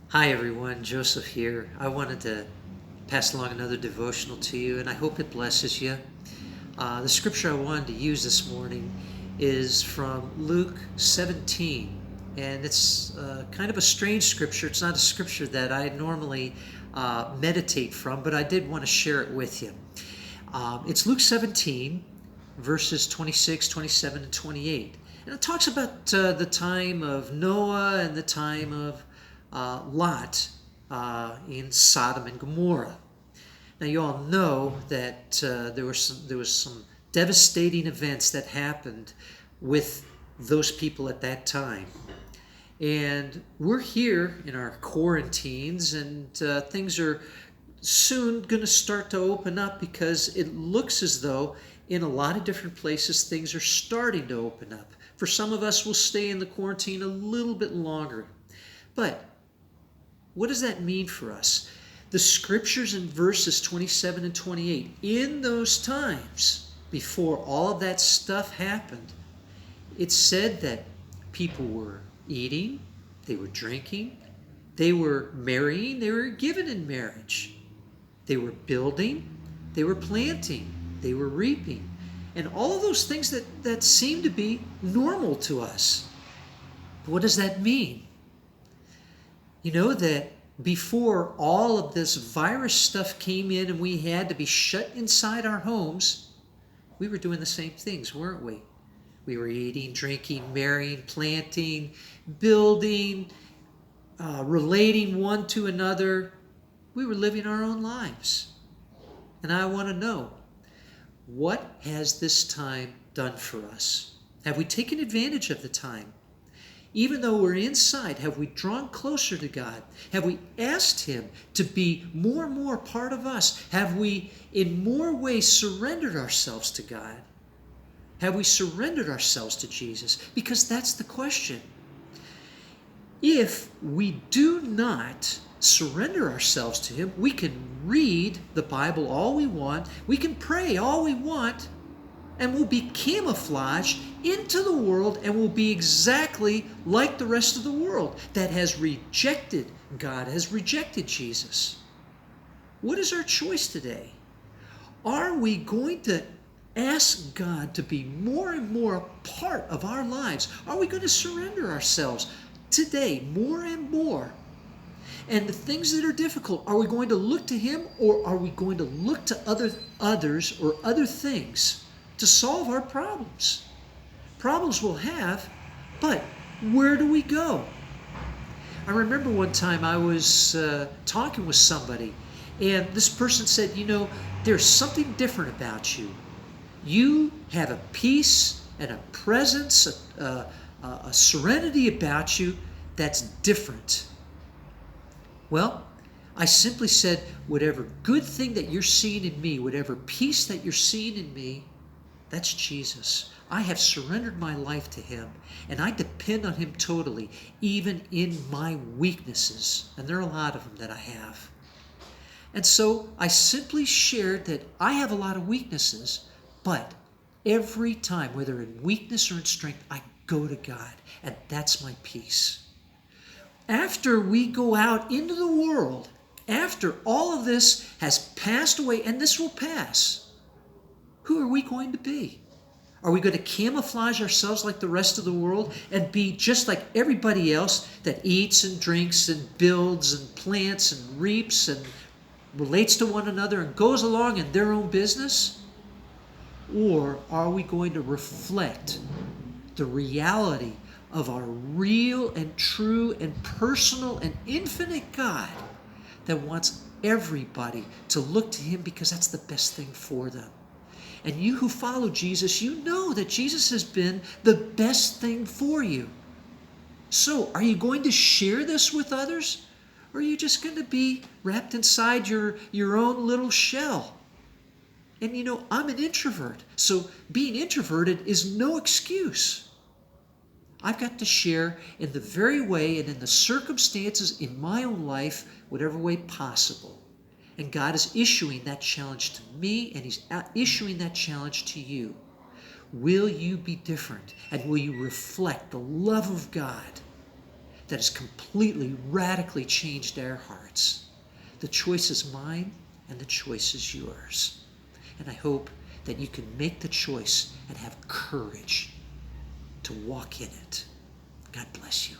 Hi everyone, Joseph here. I wanted to pass along another devotional to you, and I hope it blesses you. The scripture I wanted to use this morning is from Luke 17, and it's kind of a strange scripture. It's not a scripture that I normally meditate from, but I did want to share it with you. It's Luke 17, verses 26, 27, and 28. And it talks about the time of Noah and the time of Lot in Sodom and Gomorrah. Now, you all know that there was some devastating events that happened with those people at that time. And we're here in our quarantines, and things are soon going to start to open up because it looks as though in a lot of different places things are starting to open up. For some of us, we'll stay in the quarantine a little bit longer. But what does that mean for us? The scriptures in verses 27 and 28, in those times, before all of that stuff happened, it said that people were eating, they were drinking, they were marrying, they were given in marriage. They were building, they were planting, they were reaping. And all of those things that seem to be normal to us. What does that mean? You know that before all of this virus stuff came in and we had to be shut inside our homes, we were doing the same things, weren't we? We were eating, drinking, marrying, planting, building, relating one to another. We were living our own lives. And I want to know, what has this time done for us? Have we taken advantage of the time? Even though we're inside, have we drawn closer to God? Have we asked Him to be more and more part of us? Have we in more ways surrendered ourselves to God? Have we surrendered ourselves to Jesus? Because that's the question. If we do not surrender ourselves to Him, we can read the Bible all we want, we can pray all we want, and we'll be camouflaged into the world and we'll be exactly like the rest of the world that has rejected God, has rejected Jesus. What is our choice today? Are we going to ask God to be more and more a part of our lives? Are we going to surrender ourselves today more and more? And the things that are difficult, are we going to look to Him, or are we going to look to others or other things to solve our problems? Problems we'll have, but where do we go? I remember one time I was talking with somebody, and this person said, there's something different about you. You have a peace and a presence, a serenity about you that's different. Well, I simply said, whatever good thing that you're seeing in me, whatever peace that you're seeing in me, that's Jesus. I have surrendered my life to Him, and I depend on Him totally, even in my weaknesses. And there are a lot of them that I have. And so I simply shared that I have a lot of weaknesses, but every time, whether in weakness or in strength, I go to God, and that's my peace. After we go out into the world, after all of this has passed away, and this will pass, who are we going to be? Are we going to camouflage ourselves like the rest of the world and be just like everybody else that eats and drinks and builds and plants and reaps and relates to one another and goes along in their own business? Or are we going to reflect the reality of our real and true and personal and infinite God that wants everybody to look to Him because that's the best thing for them? And you who follow Jesus, you know that Jesus has been the best thing for you. So, are you going to share this with others? Or are you just going to be wrapped inside your own little shell? And I'm an introvert. So, being introverted is no excuse. I've got to share in the very way and in the circumstances in my own life, whatever way possible. And God is issuing that challenge to me, and He's issuing that challenge to you. Will you be different? And will you reflect the love of God that has completely, radically changed our hearts. The choice is mine and the choice is yours. And I hope that you can make the choice and have courage to walk in it. God bless you.